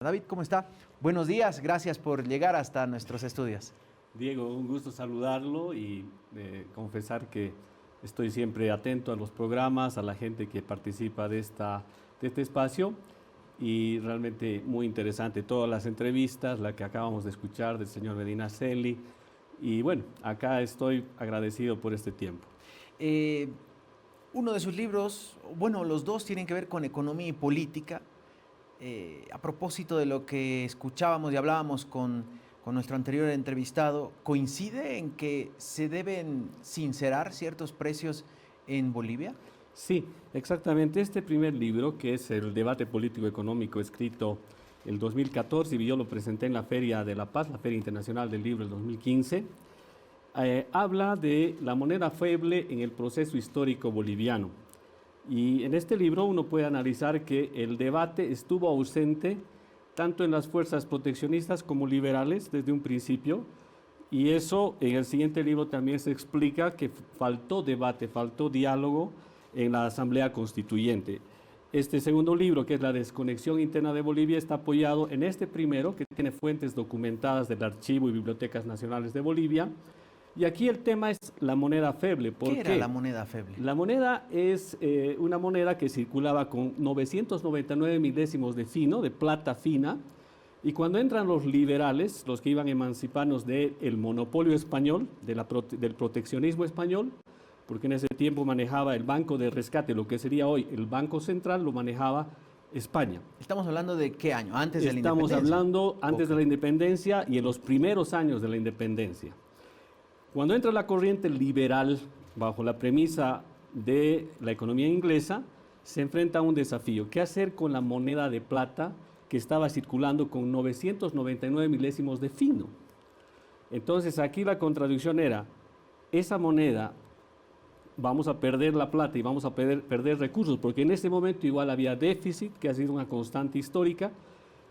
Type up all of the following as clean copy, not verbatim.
David, ¿cómo está? Buenos días, gracias por llegar hasta nuestros estudios. Diego, un gusto saludarlo y confesar que estoy siempre atento a los programas, a la gente que participa de este espacio y realmente muy interesante todas las entrevistas, la que acabamos de escuchar del señor Medina Celi y bueno, acá estoy agradecido por este tiempo. Eh, Uno de sus libros, bueno, los dos tienen que ver con economía y política. A propósito de lo que escuchábamos y hablábamos con nuestro anterior entrevistado, ¿coincide en que se deben sincerar ciertos precios en Bolivia? Sí, exactamente. Este primer libro, que es el debate político-económico escrito el 2014, y yo lo presenté en la Feria de la Paz, la Feria Internacional del Libro del 2015, habla de la moneda feble en el proceso histórico boliviano. Y en este libro uno puede analizar que el debate estuvo ausente tanto en las fuerzas proteccionistas como liberales desde un principio, y eso en el siguiente libro también se explica que faltó debate, faltó diálogo en la Asamblea Constituyente. Este segundo libro, que es La desconexión interna de Bolivia, está apoyado en este primero, que tiene fuentes documentadas del Archivo y Bibliotecas Nacionales de Bolivia. Y aquí el tema es la moneda feble. ¿Por ¿Qué era la qué? moneda feble? La moneda es una moneda que circulaba con 999 milésimos de fino, de plata fina, y cuando entran los liberales, los que iban a emanciparnos del monopolio español, del proteccionismo español, porque en ese tiempo manejaba el Banco de Rescate, lo que sería hoy el Banco Central, lo manejaba España. ¿Estamos hablando de qué año? ¿Antes de la Estamos independencia? hablando antes Ok. de la independencia y en los primeros años de la independencia. Cuando entra la corriente liberal, bajo la premisa de la economía inglesa, se enfrenta a un desafío. ¿Qué hacer con la moneda de plata que estaba circulando con 999 milésimos de fino? Entonces aquí la contradicción era, esa moneda vamos a perder la plata y vamos a perder recursos, porque en ese momento igual había déficit, que ha sido una constante histórica,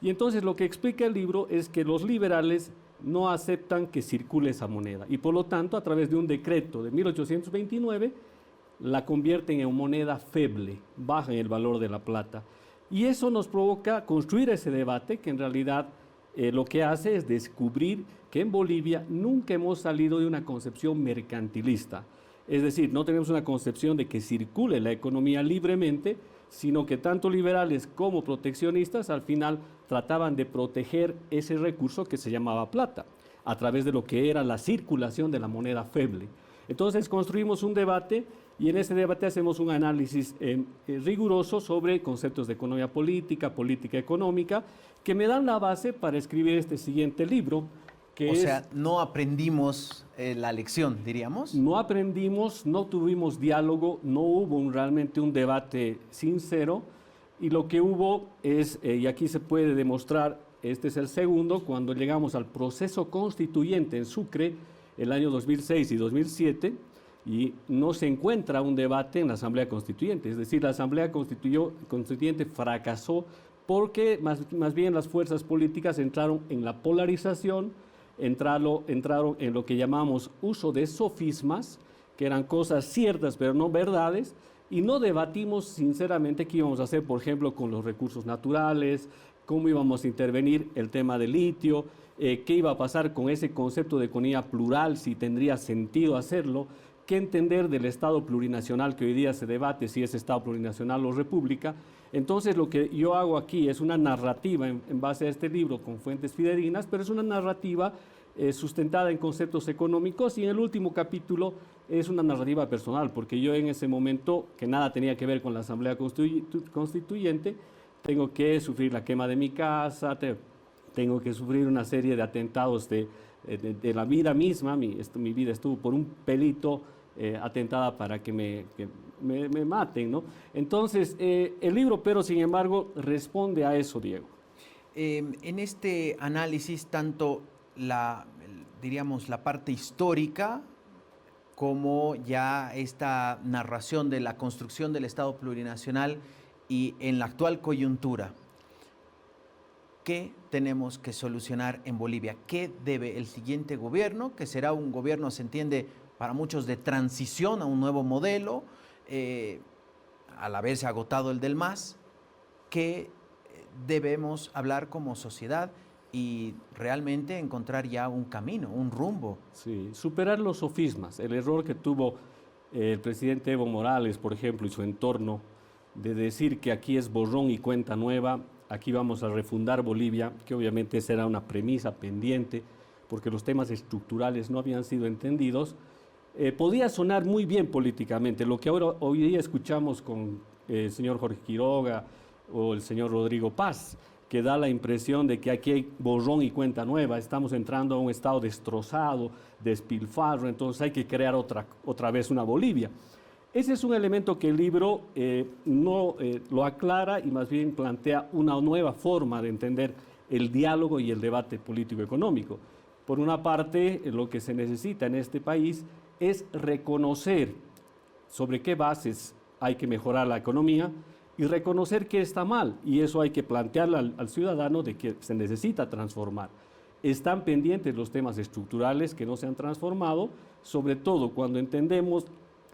y entonces lo que explica el libro es que los liberales no aceptan que circule esa moneda, y por lo tanto, a través de un decreto de 1829, la convierten en moneda feble, bajan el valor de la plata. Y eso nos provoca construir ese debate que en realidad lo que hace es descubrir que en Bolivia nunca hemos salido de una concepción mercantilista. Es decir, no tenemos una concepción de que circule la economía libremente, sino que tanto liberales como proteccionistas al final trataban de proteger ese recurso que se llamaba plata, a través de lo que era la circulación de la moneda feble. Entonces construimos un debate y en ese debate hacemos un análisis riguroso sobre conceptos de economía política, política económica, que me dan la base para escribir este siguiente libro, que O es... sea, no aprendimos la lección, diríamos. No aprendimos, no tuvimos diálogo, no hubo realmente un debate sincero, y lo que hubo es, y aquí se puede demostrar, este es el segundo, cuando llegamos al proceso constituyente en Sucre, el año 2006 y 2007, y no se encuentra un debate en la Asamblea Constituyente, es decir, la Asamblea Constituyente fracasó porque más bien las fuerzas políticas entraron en la polarización, entraron en lo que llamamos uso de sofismas, que eran cosas ciertas pero no verdades, y no debatimos sinceramente qué íbamos a hacer, por ejemplo, con los recursos naturales, cómo íbamos a intervenir el tema del litio, qué iba a pasar con ese concepto de economía plural, si tendría sentido hacerlo, qué entender del Estado plurinacional que hoy día se debate, si es Estado plurinacional o república. Entonces lo que yo hago aquí es una narrativa en base a este libro con fuentes fidedignas, pero es una narrativa sustentada en conceptos económicos, y en el último capítulo es una narrativa personal, porque yo en ese momento, que nada tenía que ver con la Asamblea Constituyente, tengo que sufrir la quema de mi casa, tengo que sufrir una serie de atentados de la vida misma, mi vida estuvo por un pelito atentada para que me maten, ¿no? Entonces, el libro, pero sin embargo, responde a eso, Diego. En este análisis, tanto diríamos, la parte histórica como ya esta narración de la construcción del Estado plurinacional y en la actual coyuntura, ¿qué tenemos que solucionar en Bolivia? ¿Qué debe el siguiente gobierno, que será un gobierno, se entiende, para muchos de transición a un nuevo modelo, al haberse agotado el del MAS, qué debemos hablar como sociedad y realmente encontrar ya un camino, un rumbo. Sí, superar los sofismas, el error que tuvo el presidente Evo Morales, por ejemplo, y su entorno, de decir que aquí es borrón y cuenta nueva, aquí vamos a refundar Bolivia, que obviamente esa era una premisa pendiente, porque los temas estructurales no habían sido entendidos, podía sonar muy bien políticamente. Lo que ahora hoy día escuchamos con el señor Jorge Quiroga o el señor Rodrigo Paz, que da la impresión de que aquí hay borrón y cuenta nueva, estamos entrando a un estado destrozado, despilfarro, entonces hay que crear otra vez una Bolivia. Ese es un elemento que el libro no lo aclara y más bien plantea una nueva forma de entender el diálogo y el debate político-económico. Por una parte, lo que se necesita en este país es reconocer sobre qué bases hay que mejorar la economía y reconocer que está mal, y eso hay que plantearle al ciudadano de que se necesita transformar. Están pendientes los temas estructurales que no se han transformado, sobre todo cuando entendemos,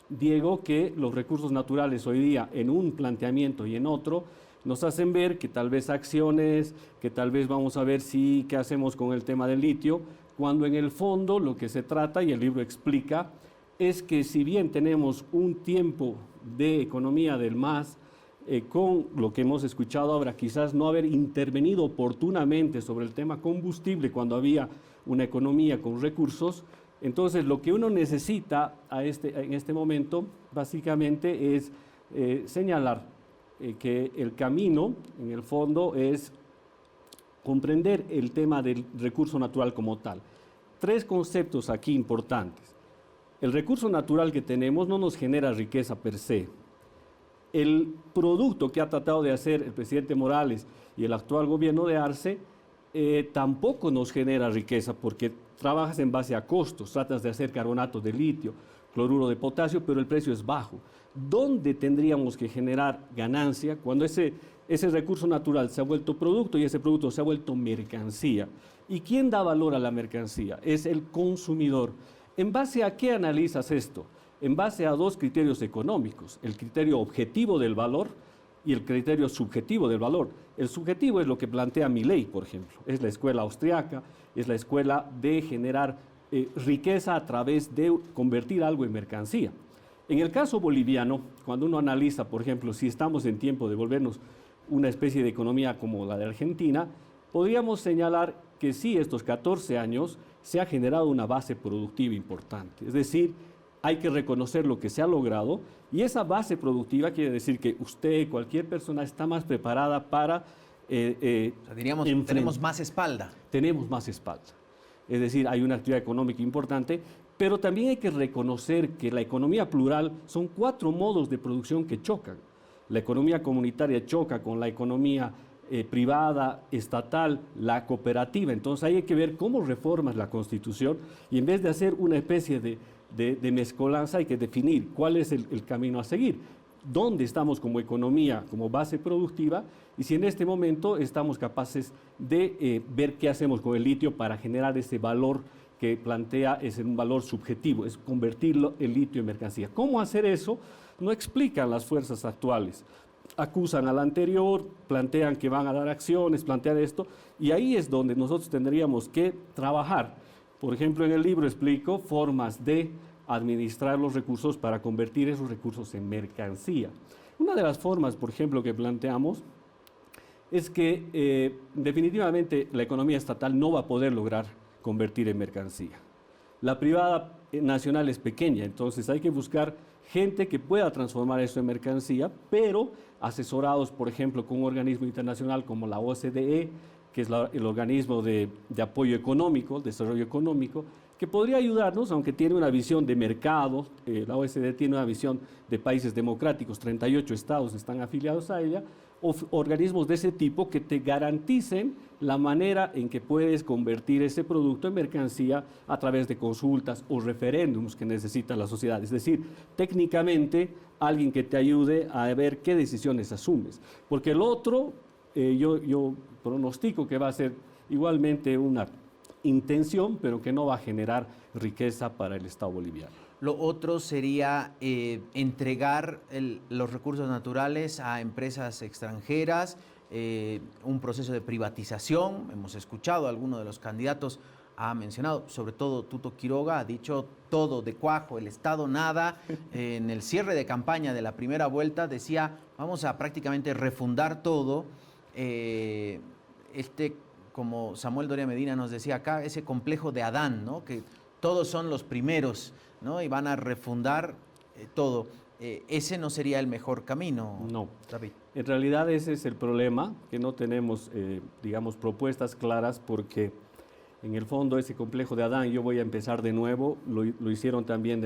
Diego, que los recursos naturales hoy día en un planteamiento y en otro nos hacen ver que tal vez acciones, que tal vez vamos a ver si qué hacemos con el tema del litio, cuando en el fondo lo que se trata, y el libro explica, es que si bien tenemos un tiempo de economía del MAS, con lo que hemos escuchado ahora, quizás no haber intervenido oportunamente sobre el tema combustible cuando había una economía con recursos, entonces lo que uno necesita en este momento básicamente es señalar que el camino, en el fondo, es comprender el tema del recurso natural como tal. Tres conceptos aquí importantes. El recurso natural que tenemos no nos genera riqueza per se. El producto que ha tratado de hacer el presidente Morales y el actual gobierno de Arce tampoco nos genera riqueza porque trabajas en base a costos, tratas de hacer carbonato de litio, cloruro de potasio, pero el precio es bajo. ¿Dónde tendríamos que generar ganancia cuando ese recurso natural se ha vuelto producto y ese producto se ha vuelto mercancía? ¿Y quién da valor a la mercancía? Es el consumidor. ¿En base a qué analizas esto? En base a dos criterios económicos, el criterio objetivo del valor y el criterio subjetivo del valor. El subjetivo es lo que plantea Milei, por ejemplo, es la escuela austriaca, es la escuela de generar riqueza a través de convertir algo en mercancía. En el caso boliviano, cuando uno analiza, por ejemplo, si estamos en tiempo de volvernos una especie de economía como la de Argentina, podríamos señalar que sí, estos 14 años se ha generado una base productiva importante, es decir, hay que reconocer lo que se ha logrado y esa base productiva quiere decir que usted, cualquier persona, está más preparada para... O sea, diríamos, tenemos más espalda. Tenemos más espalda. Es decir, hay una actividad económica importante, pero también hay que reconocer que la economía plural son 4 modos de producción que chocan. La economía comunitaria choca con la economía privada, estatal, la cooperativa. Entonces hay que ver cómo reformas la Constitución y en vez de hacer una especie de mezcolanza hay que definir cuál es el camino a seguir, dónde estamos como economía, como base productiva y si en este momento estamos capaces de ver qué hacemos con el litio para generar ese valor que plantea es un valor subjetivo, es convertirlo el litio en mercancía. ¿Cómo hacer eso? No explican las fuerzas actuales. Acusan al anterior, plantean que van a dar acciones, plantean esto, y ahí es donde nosotros tendríamos que trabajar. Por ejemplo, en el libro explico formas de administrar los recursos para convertir esos recursos en mercancía. Una de las formas, por ejemplo, que planteamos es que definitivamente la economía estatal no va a poder lograr convertir en mercancía. La privada nacional es pequeña, entonces hay que buscar gente que pueda transformar eso en mercancía, pero asesorados, por ejemplo, con un organismo internacional como la OCDE, que es el organismo de apoyo económico, desarrollo económico, que podría ayudarnos, aunque tiene una visión de mercado, la OCDE tiene una visión de países democráticos, 38 estados están afiliados a ella, organismos de ese tipo que te garanticen la manera en que puedes convertir ese producto en mercancía a través de consultas o referéndums que necesita la sociedad. Es decir, técnicamente alguien que te ayude a ver qué decisiones asumes. Porque el otro, yo pronostico que va a ser igualmente una intención, pero que no va a generar riqueza para el Estado boliviano. Lo otro sería entregar los recursos naturales a empresas extranjeras un proceso de privatización. Hemos escuchado a algunos de los candidatos, ha mencionado, sobre todo Tuto Quiroga, ha dicho todo de cuajo, el Estado nada. En el cierre de campaña de la primera vuelta decía, vamos a prácticamente refundar todo. Como Samuel Doria Medina nos decía acá, ese complejo de Adán, ¿no? Que todos son los primeros, ¿no? Y van a refundar todo. Ese no sería el mejor camino, No. David. En realidad ese es el problema, que no tenemos, digamos, propuestas claras, porque en el fondo ese complejo de Adán, yo voy a empezar de nuevo, lo hicieron también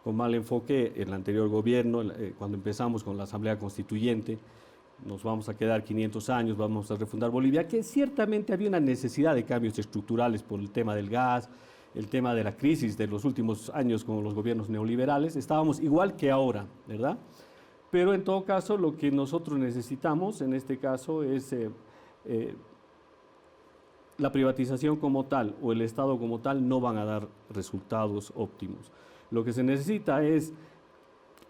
con mal enfoque el anterior gobierno, cuando empezamos con la Asamblea Constituyente. Nos vamos a quedar 500 años, vamos a refundar Bolivia, que ciertamente había una necesidad de cambios estructurales por el tema del gas, el tema de la crisis de los últimos años con los gobiernos neoliberales. Estábamos igual que ahora, ¿verdad? Pero en todo caso, lo que nosotros necesitamos en este caso es la privatización como tal o el Estado como tal no van a dar resultados óptimos. Lo que se necesita es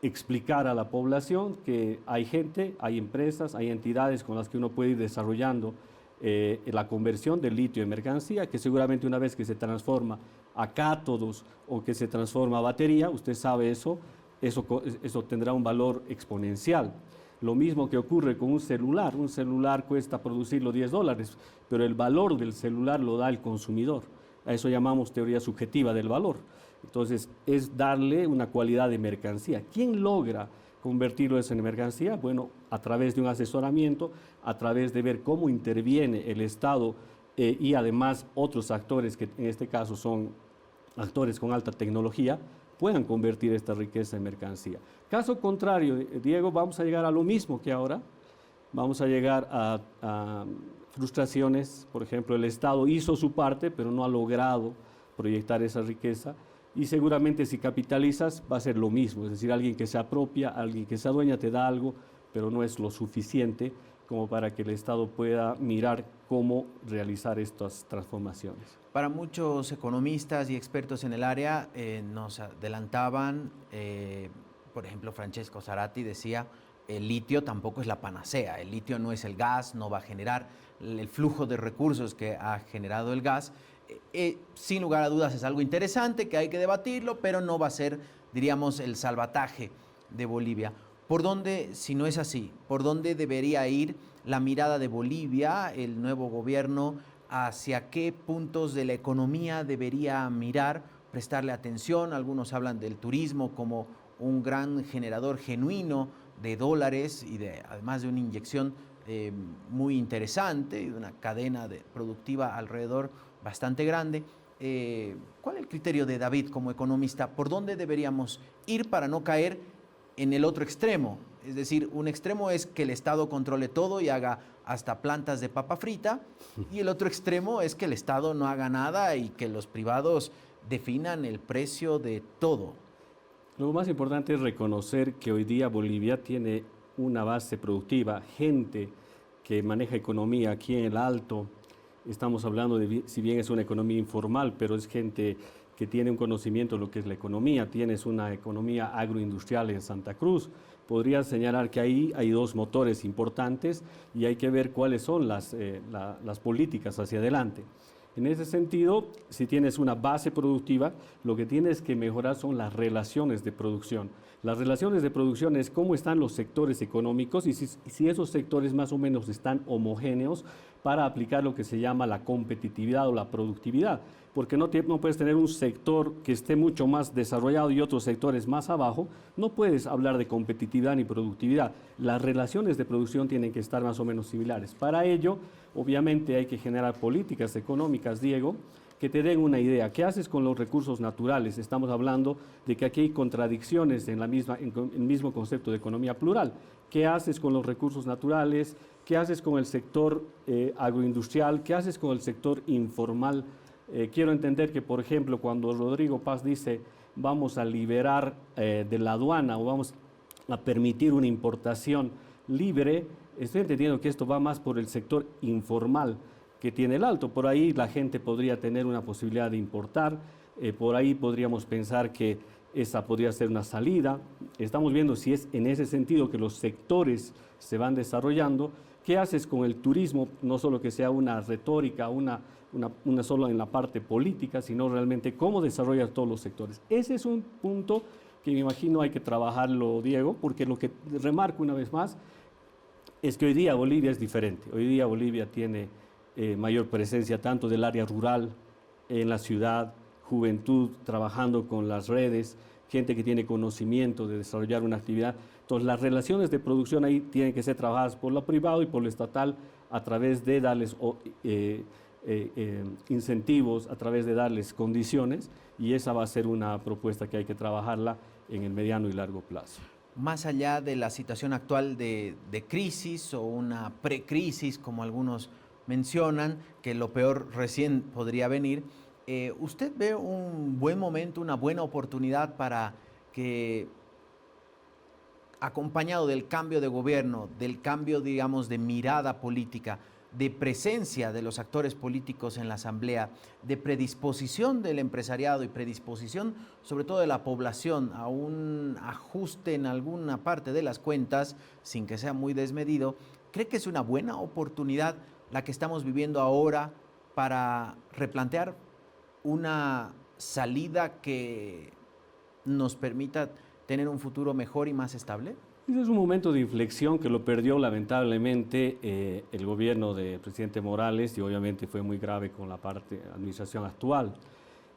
explicar a la población que hay gente, hay empresas, hay entidades con las que uno puede ir desarrollando la conversión del litio en mercancía, que seguramente una vez que se transforma a cátodos o que se transforma a batería, usted sabe eso tendrá un valor exponencial. Lo mismo que ocurre con un celular cuesta producirlo $10, pero el valor del celular lo da el consumidor. A eso llamamos teoría subjetiva del valor. Entonces, es darle una cualidad de mercancía. ¿Quién logra convertirlo eso en mercancía? Bueno, a través de un asesoramiento, a través de ver cómo interviene el Estado y además otros actores que en este caso son actores con alta tecnología, puedan convertir esta riqueza en mercancía. Caso contrario, Diego, vamos a llegar a lo mismo que ahora, vamos a llegar a frustraciones. Por ejemplo, el Estado hizo su parte, pero no ha logrado proyectar esa riqueza, y seguramente si capitalizas va a ser lo mismo, es decir, alguien que se apropia, alguien que se adueña te da algo, pero no es lo suficiente como para que el Estado pueda mirar cómo realizar estas transformaciones. Para muchos economistas y expertos en el área nos adelantaban, por ejemplo, Francesco Zarati decía, el litio tampoco es la panacea, el litio no es el gas, no va a generar el flujo de recursos que ha generado el gas. Sin lugar a dudas es algo interesante que hay que debatirlo, pero no va a ser, diríamos, el salvataje de Bolivia. ¿Por dónde, si no es así, por dónde debería ir la mirada de Bolivia, el nuevo gobierno, hacia qué puntos de la economía debería mirar, prestarle atención? Algunos hablan del turismo como un gran generador genuino de dólares y además de una inyección muy interesante y de una cadena productiva alrededor bastante grande. ¿Cuál es el criterio de David como economista? ¿Por dónde deberíamos ir para no caer en el otro extremo? Es decir, un extremo es que el Estado controle todo y haga hasta plantas de papa frita, y el otro extremo es que el Estado no haga nada y que los privados definan el precio de todo. Lo más importante es reconocer que hoy día Bolivia tiene una base productiva, gente que maneja economía aquí en el Alto. Estamos hablando de, si bien es una economía informal, pero es gente que tiene un conocimiento de lo que es la economía. Tienes una economía agroindustrial en Santa Cruz. Podría señalar que ahí hay dos motores importantes y hay que ver cuáles son las políticas hacia adelante. En ese sentido, si tienes una base productiva, lo que tienes que mejorar son las relaciones de producción. Las relaciones de producción es cómo están los sectores económicos y si esos sectores más o menos están homogéneos para aplicar lo que se llama la competitividad o la productividad. Porque no puedes tener un sector que esté mucho más desarrollado y otros sectores más abajo, no puedes hablar de competitividad ni productividad. Las relaciones de producción tienen que estar más o menos similares. Para ello, obviamente hay que generar políticas económicas, Diego, que te den una idea. ¿Qué haces con los recursos naturales? Estamos hablando de que aquí hay contradicciones en el mismo concepto de economía plural. ¿Qué haces con los recursos naturales? ¿Qué haces con el sector agroindustrial? ¿Qué haces con el sector informal? Quiero entender que, por ejemplo, cuando Rodrigo Paz dice vamos a liberar de la aduana o vamos a permitir una importación libre, estoy entendiendo que esto va más por el sector informal que tiene el Alto. Por ahí la gente podría tener una posibilidad de importar, por ahí podríamos pensar que esa podría ser una salida. Estamos viendo si es en ese sentido que los sectores se van desarrollando, ¿Qué haces con el turismo? No solo que sea una retórica, una solo en la parte política, sino realmente cómo desarrollar todos los sectores. Ese es un punto que me imagino hay que trabajarlo, Diego, porque lo que remarco una vez más es que hoy día Bolivia es diferente. Hoy día Bolivia tiene mayor presencia tanto del área rural, en la ciudad, juventud trabajando con las redes, gente que tiene conocimiento de desarrollar una actividad. Entonces, las relaciones de producción ahí tienen que ser trabajadas por lo privado y por lo estatal a través de darles incentivos, a través de darles condiciones, y esa va a ser una propuesta que hay que trabajarla en el mediano y largo plazo. Más allá de la situación actual de crisis o una precrisis, como algunos mencionan, que lo peor recién podría venir, ¿usted ve un buen momento, una buena oportunidad para que, acompañado del cambio de gobierno, del cambio, digamos, de mirada política, de presencia de los actores políticos en la Asamblea, de predisposición del empresariado y predisposición sobre todo de la población a un ajuste en alguna parte de las cuentas, sin que sea muy desmedido, cree que es una buena oportunidad la que estamos viviendo ahora para replantear una salida que nos permita tener un futuro mejor y más estable? Ese es un momento de inflexión que lo perdió lamentablemente el gobierno del presidente Morales, y obviamente fue muy grave con la parte administración actual.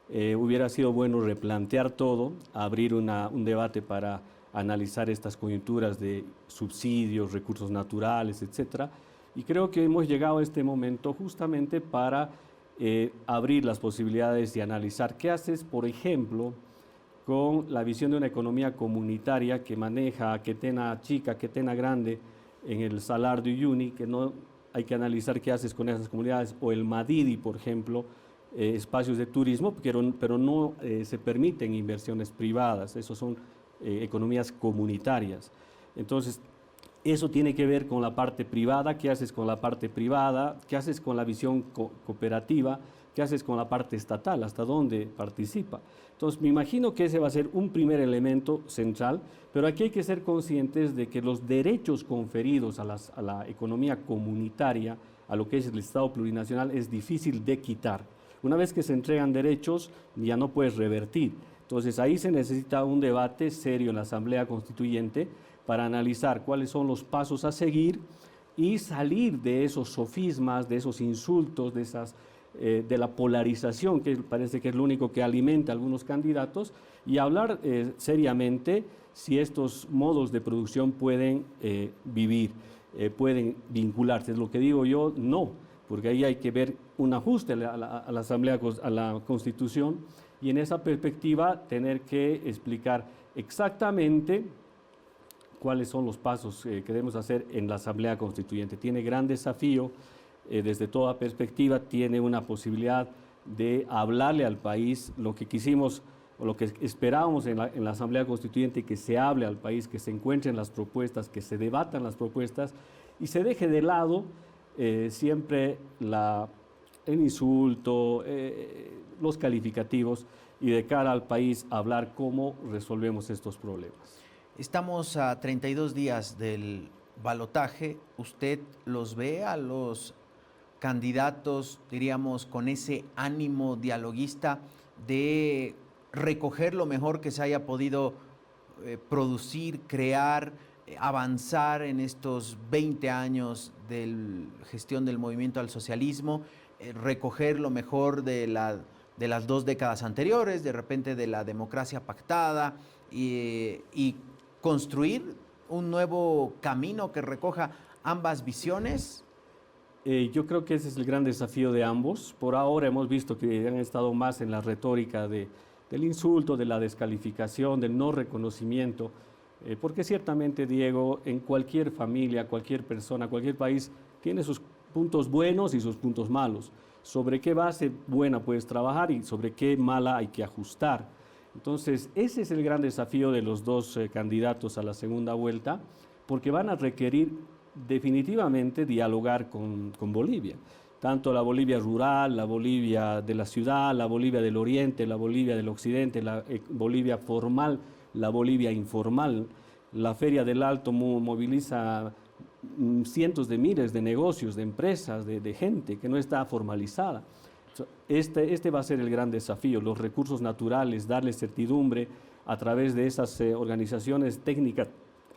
Hubiera sido bueno replantear todo, abrir un debate para analizar estas coyunturas de subsidios, recursos naturales, etcétera. Y creo que hemos llegado a este momento justamente para abrir las posibilidades y analizar qué haces, por ejemplo, con la visión de una economía comunitaria que maneja Quetena chica, Quetena grande en el Salar de Uyuni, que no hay que analizar qué haces con esas comunidades, o el Madidi, por ejemplo, espacios de turismo, pero no se permiten inversiones privadas, esos son economías comunitarias. Entonces, eso tiene que ver con la parte privada, qué haces con la parte privada, qué haces con la visión cooperativa, qué haces con la parte estatal, hasta dónde participa. Entonces, me imagino que ese va a ser un primer elemento central, pero aquí hay que ser conscientes de que los derechos conferidos a la economía comunitaria, a lo que es el Estado plurinacional, es difícil de quitar. Una vez que se entregan derechos, ya no puedes revertir. Entonces, ahí se necesita un debate serio en la Asamblea Constituyente para analizar cuáles son los pasos a seguir y salir de esos sofismas, de esos insultos, de la polarización, que parece que es lo único que alimenta a algunos candidatos, y hablar seriamente si estos modos de producción pueden vivir, pueden vincularse. Es lo que digo yo, no, porque ahí hay que ver un ajuste a la Asamblea, a la Constitución, y en esa perspectiva tener que explicar exactamente cuáles son los pasos que debemos hacer en la Asamblea Constituyente. Tiene gran desafío desde toda perspectiva, tiene una posibilidad de hablarle al país lo que quisimos o lo que esperábamos en la Asamblea Constituyente, que se hable al país, que se encuentren las propuestas, que se debatan las propuestas y se deje de lado siempre el insulto, los calificativos, y de cara al país hablar cómo resolvemos estos problemas. Estamos a 32 días del balotaje. ¿Usted los ve a los candidatos, diríamos, con ese ánimo dialoguista de recoger lo mejor que se haya podido producir, crear, avanzar en estos 20 años de gestión del movimiento al socialismo, recoger lo mejor de las 2 décadas anteriores, de repente de la democracia pactada, y construir un nuevo camino que recoja ambas visiones? Yo creo que ese es el gran desafío de ambos. Por ahora hemos visto que han estado más en la retórica del insulto, de la descalificación, del no reconocimiento, porque ciertamente, Diego, en cualquier familia, cualquier persona, cualquier país, tiene sus puntos buenos y sus puntos malos. Sobre qué base buena puedes trabajar y sobre qué mala hay que ajustar. Entonces, ese es el gran desafío de los dos candidatos a la segunda vuelta, porque van a requerir definitivamente dialogar con Bolivia, tanto la Bolivia rural, la Bolivia de la ciudad, la Bolivia del oriente, la Bolivia del occidente, la Bolivia formal, la Bolivia informal. La Feria del Alto moviliza cientos de miles de negocios, de empresas, de gente que no está formalizada. Este va a ser el gran desafío, los recursos naturales, darle certidumbre a través de esas organizaciones técnicas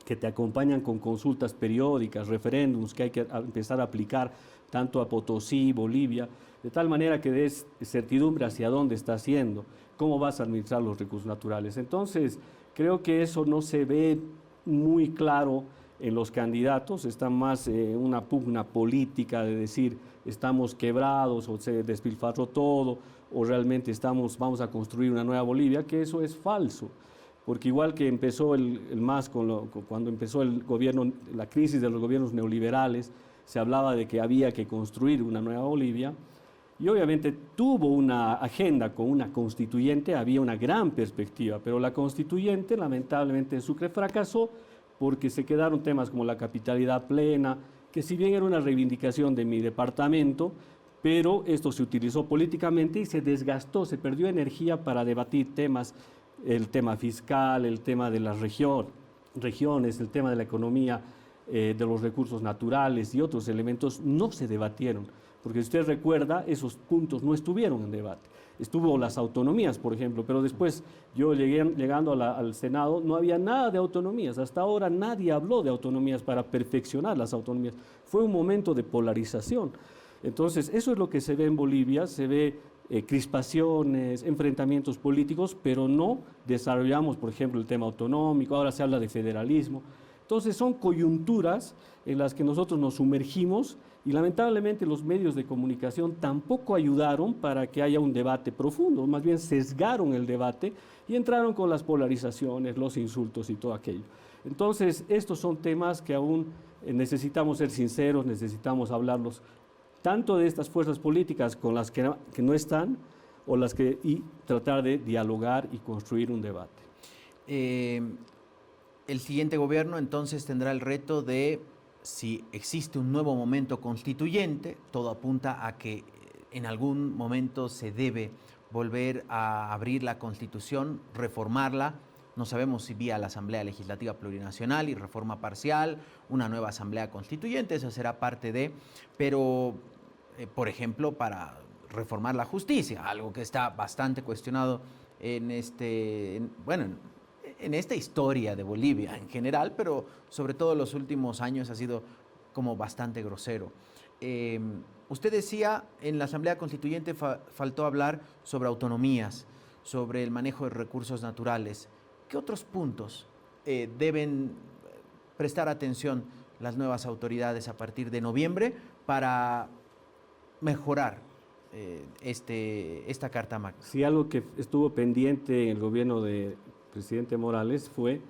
que te acompañan con consultas periódicas, referéndums que hay que empezar a aplicar tanto a Potosí, Bolivia, de tal manera que des certidumbre hacia dónde está haciendo, cómo vas a administrar los recursos naturales. Entonces, creo que eso no se ve muy claro en los candidatos, está más una pugna política de decir estamos quebrados o se despilfarró todo o realmente vamos a construir una nueva Bolivia, que eso es falso. Porque igual que empezó el MAS cuando empezó el gobierno, la crisis de los gobiernos neoliberales, se hablaba de que había que construir una nueva Bolivia y obviamente tuvo una agenda con una constituyente, había una gran perspectiva, pero la constituyente lamentablemente en Sucre fracasó porque se quedaron temas como la capitalidad plena, que si bien era una reivindicación de mi departamento, pero esto se utilizó políticamente y se desgastó, se perdió energía para debatir temas, el tema fiscal, el tema de las regiones, el tema de la economía, de los recursos naturales y otros elementos no se debatieron, porque si usted recuerda, esos puntos no estuvieron en debate. Estuvo las autonomías, por ejemplo, pero después yo llegando al Senado no había nada de autonomías. Hasta ahora nadie habló de autonomías para perfeccionar las autonomías. Fue un momento de polarización. Entonces, eso es lo que se ve en Bolivia, se ve crispaciones, enfrentamientos políticos, pero no desarrollamos, por ejemplo, el tema autonómico, ahora se habla de federalismo. Entonces, son coyunturas en las que nosotros nos sumergimos y lamentablemente los medios de comunicación tampoco ayudaron para que haya un debate profundo, más bien sesgaron el debate y entraron con las polarizaciones, los insultos y todo aquello. Entonces, estos son temas que aún necesitamos ser sinceros, necesitamos hablarlos tanto de estas fuerzas políticas con las que no están y tratar de dialogar y construir un debate. El siguiente gobierno entonces tendrá el reto de, si existe un nuevo momento constituyente, todo apunta a que en algún momento se debe volver a abrir la Constitución, reformarla. No sabemos si vía la Asamblea Legislativa Plurinacional y reforma parcial, una nueva Asamblea Constituyente, eso será parte de, pero por ejemplo, para reformar la justicia, algo que está bastante cuestionado en esta historia de Bolivia en general, pero sobre todo en los últimos años ha sido como bastante grosero. Usted decía, en la Asamblea Constituyente faltó hablar sobre autonomías, sobre el manejo de recursos naturales. ¿Qué otros puntos deben prestar atención las nuevas autoridades a partir de noviembre para mejorar esta Carta Magna? Sí, algo que estuvo pendiente en el gobierno del presidente Morales fue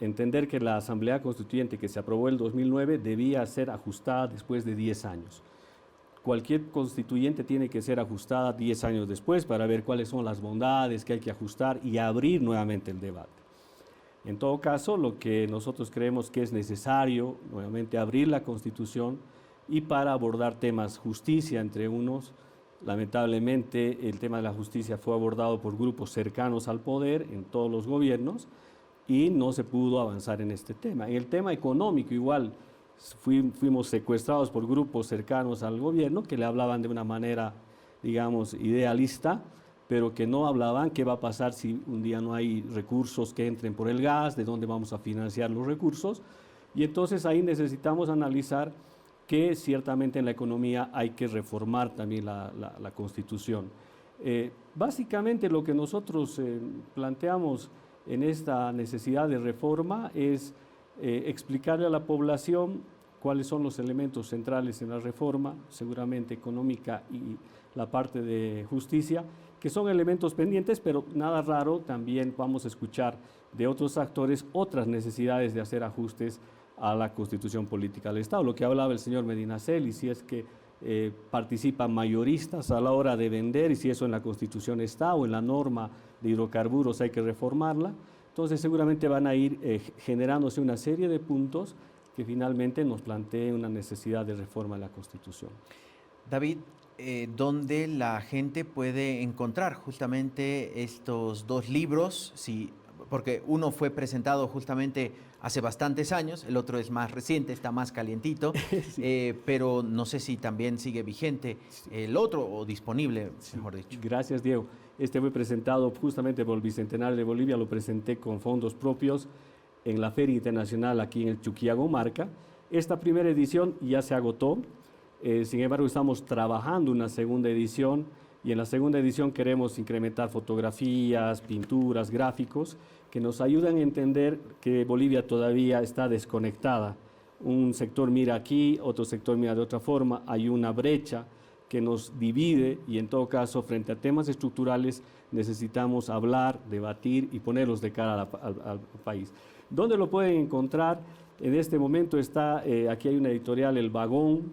entender que la Asamblea Constituyente que se aprobó en el 2009 debía ser ajustada después de 10 años. Cualquier constituyente tiene que ser ajustada 10 años después para ver cuáles son las bondades que hay que ajustar y abrir nuevamente el debate. En todo caso, lo que nosotros creemos que es necesario, nuevamente, abrir la Constitución y para abordar temas justicia entre unos. Lamentablemente, el tema de la justicia fue abordado por grupos cercanos al poder en todos los gobiernos y no se pudo avanzar en este tema. En el tema económico igual fuimos secuestrados por grupos cercanos al gobierno que le hablaban de una manera, digamos, idealista, pero que no hablaban qué va a pasar si un día no hay recursos que entren por el gas, de dónde vamos a financiar los recursos. Y entonces ahí necesitamos analizar que ciertamente en la economía hay que reformar también la Constitución. Básicamente lo que nosotros planteamos en esta necesidad de reforma es explicarle a la población cuáles son los elementos centrales en la reforma, seguramente económica y la parte de justicia, que son elementos pendientes, pero nada raro, también vamos a escuchar de otros actores otras necesidades de hacer ajustes a la Constitución Política del Estado. Lo que hablaba el señor Medinaceli, si es que participan mayoristas a la hora de vender y si eso en la Constitución está o en la norma de hidrocarburos hay que reformarla. Entonces seguramente van a ir generándose una serie de puntos que finalmente nos planteen una necesidad de reforma en la Constitución. David, ¿dónde la gente puede encontrar justamente estos dos libros? Si porque uno fue presentado justamente hace bastantes años, el otro es más reciente, está más calientito, sí. Pero no sé si también sigue vigente el otro o disponible, mejor dicho. Gracias, Diego. Este fue presentado justamente por el Bicentenario de Bolivia, lo presenté con fondos propios en la Feria Internacional aquí en el Chuquiagomarca. Esta primera edición ya se agotó, sin embargo estamos trabajando una segunda edición y en la segunda edición queremos incrementar fotografías, pinturas, gráficos que nos ayudan a entender que Bolivia todavía está desconectada. Un sector mira aquí, otro sector mira de otra forma, hay una brecha que nos divide y en todo caso frente a temas estructurales necesitamos hablar, debatir y ponerlos de cara al país. ¿Dónde lo pueden encontrar? En este momento está, aquí hay una editorial, El Vagón.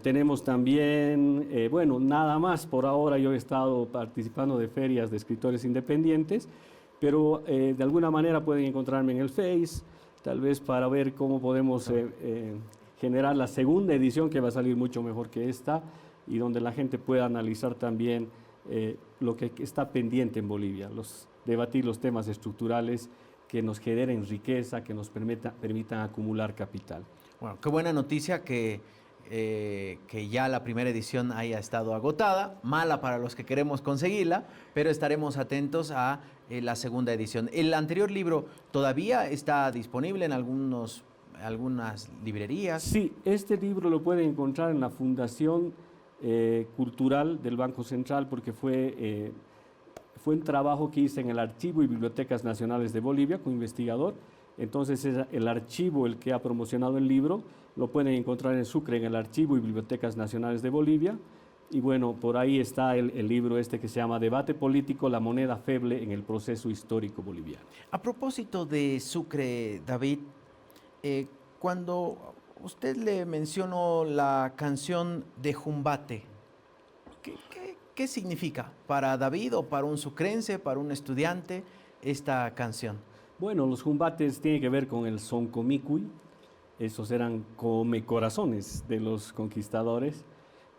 Tenemos también, bueno, nada más por ahora. Yo he estado participando de ferias de escritores independientes, pero de alguna manera pueden encontrarme en el Face, tal vez para ver cómo podemos generar la segunda edición que va a salir mucho mejor que esta y donde la gente pueda analizar también lo que está pendiente en Bolivia, debatir los temas estructurales que nos generen riqueza, que nos permitan acumular capital. Bueno, qué buena noticia que ya la primera edición haya estado agotada, mala para los que queremos conseguirla, pero estaremos atentos a la segunda edición. ¿El anterior libro todavía está disponible en algunas librerías? Sí, este libro lo pueden encontrar en la Fundación Cultural del Banco Central porque fue un trabajo que hice en el Archivo y Bibliotecas Nacionales de Bolivia como investigador. Entonces es el archivo el que ha promocionado el libro. Lo pueden encontrar en Sucre, en el Archivo y Bibliotecas Nacionales de Bolivia. Y bueno, por ahí está el libro este que se llama Debate Político, la moneda feble en el proceso histórico boliviano. A propósito de Sucre, David, cuando usted le mencionó la canción de Jumbate, ¿qué significa para David o para un sucrense, para un estudiante, esta canción? Bueno, los jumbates tienen que ver con el soncomicuy. Esos eran corazones de los conquistadores.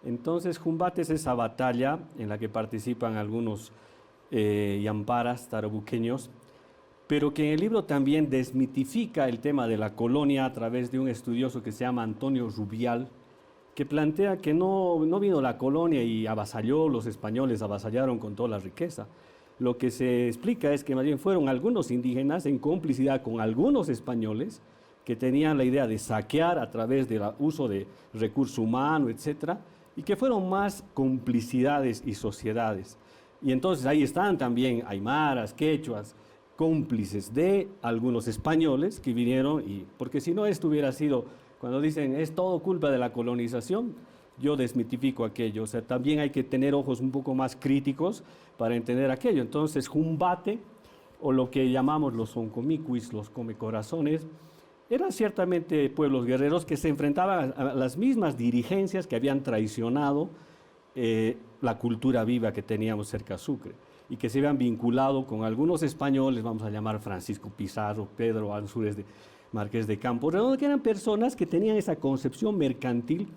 Entonces, Jumbate es esa batalla en la que participan algunos yamparas tarabuqueños, pero que en el libro también desmitifica el tema de la colonia a través de un estudioso que se llama Antonio Rubial, que plantea que no vino la colonia y avasalló, los españoles avasallaron con toda la riqueza. Lo que se explica es que más bien fueron algunos indígenas en complicidad con algunos españoles que tenían la idea de saquear a través del uso de recurso humano, etcétera, y que fueron más complicidades y sociedades. Y entonces ahí están también aymaras, quechuas, cómplices de algunos españoles que vinieron, porque si no esto hubiera sido, cuando dicen es todo culpa de la colonización, yo desmitifico aquello. O sea, también hay que tener ojos un poco más críticos para entender aquello. Entonces, Jumbate, o lo que llamamos los soncomicuis, los comecorazones, eran ciertamente pueblos guerreros que se enfrentaban a las mismas dirigencias que habían traicionado la cultura viva que teníamos cerca de Sucre y que se habían vinculado con algunos españoles, vamos a llamar Francisco Pizarro, Pedro Ansúrez de Marqués de Campo Redondo, que eran personas que tenían esa concepción mercantil,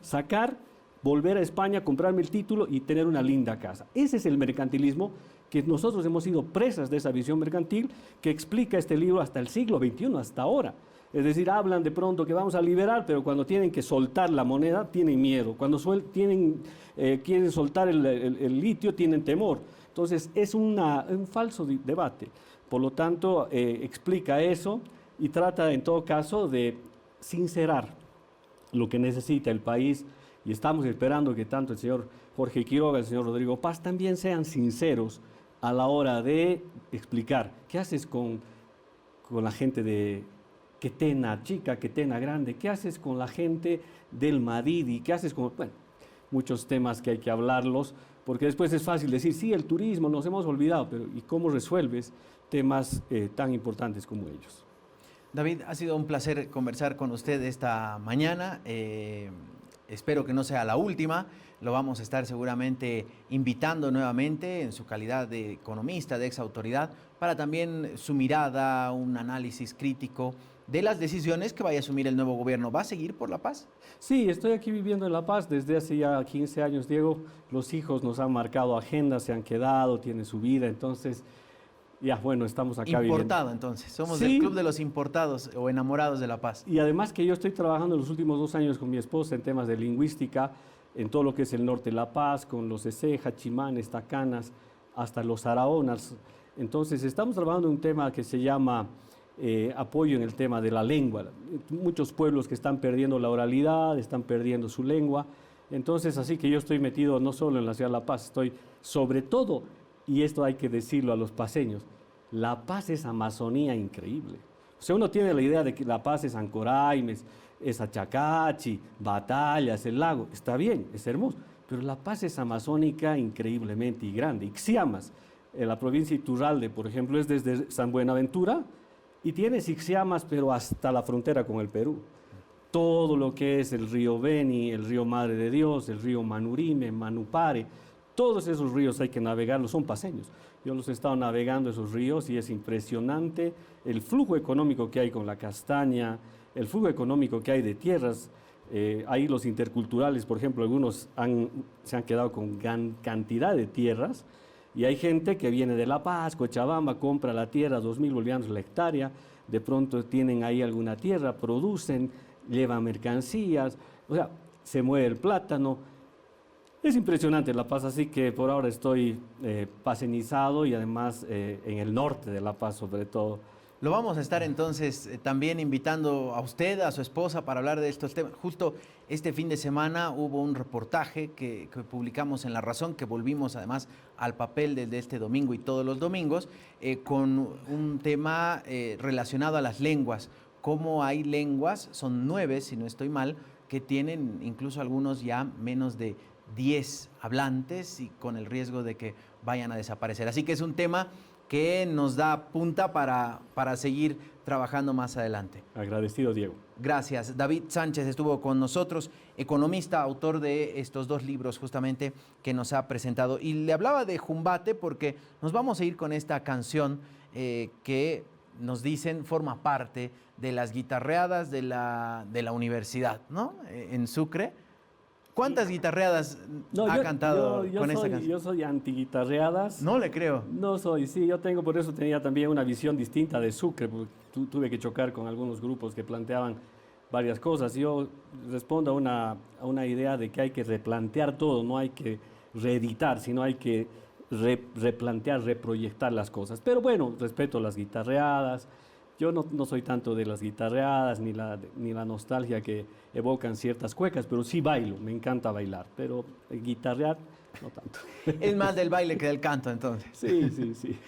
volver a España, comprarme el título y tener una linda casa. Ese es el mercantilismo que nosotros hemos sido presas de esa visión mercantil que explica este libro hasta el siglo XXI, hasta ahora. Es decir, hablan de pronto que vamos a liberar, pero cuando tienen que soltar la moneda tienen miedo. Cuando quieren soltar el litio tienen temor. Entonces es un falso debate. Por lo tanto, explica eso y trata en todo caso de sincerar lo que necesita el país. Y estamos esperando que tanto el señor Jorge Quiroga, el señor Rodrigo Paz también sean sinceros a la hora de explicar qué haces con la gente de Quetena Chica, Quetena Grande, qué haces con la gente del Madidi, qué haces con, bueno, muchos temas que hay que hablarlos, porque después es fácil decir, sí, el turismo, nos hemos olvidado, pero ¿y cómo resuelves temas tan importantes como ellos? David, ha sido un placer conversar con usted esta mañana. Espero que no sea la última. Lo vamos a estar seguramente invitando nuevamente en su calidad de economista, de exautoridad, para también su mirada, un análisis crítico de las decisiones que vaya a asumir el nuevo gobierno. ¿Va a seguir por La Paz? Sí, estoy aquí viviendo en La Paz desde hace ya 15 años, Diego. Los hijos nos han marcado agenda, se han quedado, tienen su vida. Entonces, Ya, bueno, estamos acá viviendo. Importado, entonces. Somos Sí. del club de los importados o enamorados de La Paz. Y además que yo estoy trabajando los últimos 2 años con mi esposa en temas de lingüística, en todo lo que es el norte de La Paz, con los Eceja, Chimanes, Tacanas, hasta los Araonas. Entonces, estamos trabajando en un tema que se llama apoyo en el tema de la lengua. Muchos pueblos que están perdiendo la oralidad, están perdiendo su lengua. Entonces, así que yo estoy metido no solo en la ciudad de La Paz, estoy sobre todo, y esto hay que decirlo a los paceños, La Paz es Amazonía increíble. O sea, uno tiene la idea de que La Paz es Ancoraimes, es Achacachi, Batallas, el lago. Está bien, es hermoso, pero La Paz es amazónica increíblemente y grande. Ixiamas, la provincia de Iturralde, por ejemplo, es desde San Buenaventura y tiene Ixiamas, pero hasta la frontera con el Perú. Todo lo que es el río Beni, el río Madre de Dios, el río Manurime, Manupare, todos esos ríos hay que navegarlos, son paseños. Yo los he estado navegando esos ríos y es impresionante el flujo económico que hay con la castaña, el flujo económico que hay de tierras. Ahí los interculturales, por ejemplo, algunos se han quedado con gran cantidad de tierras y hay gente que viene de La Paz, Cochabamba, compra la tierra, 2.000 bolivianos la hectárea, de pronto tienen ahí alguna tierra, producen, llevan mercancías, o sea, se mueve el plátano. Es impresionante La Paz, así que por ahora estoy pacenizado y además en el norte de La Paz sobre todo. Lo vamos a estar entonces también invitando a usted, a su esposa, para hablar de estos temas. Justo este fin de semana hubo un reportaje que publicamos en La Razón, que volvimos además al papel desde este domingo y todos los domingos, con un tema relacionado a las lenguas. Cómo hay lenguas, son 9, si no estoy mal, que tienen incluso algunos ya menos de 10 hablantes y con el riesgo de que vayan a desaparecer. Así que es un tema que nos da punta para seguir trabajando más adelante. Agradecido, Diego. Gracias. David Sánchez estuvo con nosotros, economista, autor de estos 2 libros justamente que nos ha presentado. Y le hablaba de Jumbate porque nos vamos a ir con esta canción que nos dicen forma parte de las guitarreadas de la universidad, ¿no? En Sucre. ¿Cuántas guitarreadas ha cantado con esta canción? Yo soy anti-guitarreadas. No le creo. No soy, sí, por eso tenía también una visión distinta de Sucre, porque tuve que chocar con algunos grupos que planteaban varias cosas. Yo respondo a una idea de que hay que replantear todo, no hay que reeditar, sino hay que replantear, reproyectar las cosas. Pero bueno, respeto las guitarreadas. Yo no soy tanto de las guitarreadas ni la nostalgia que evocan ciertas cuecas, pero sí bailo, me encanta bailar, pero guitarrear no tanto. Es más del baile que del canto, entonces. Sí.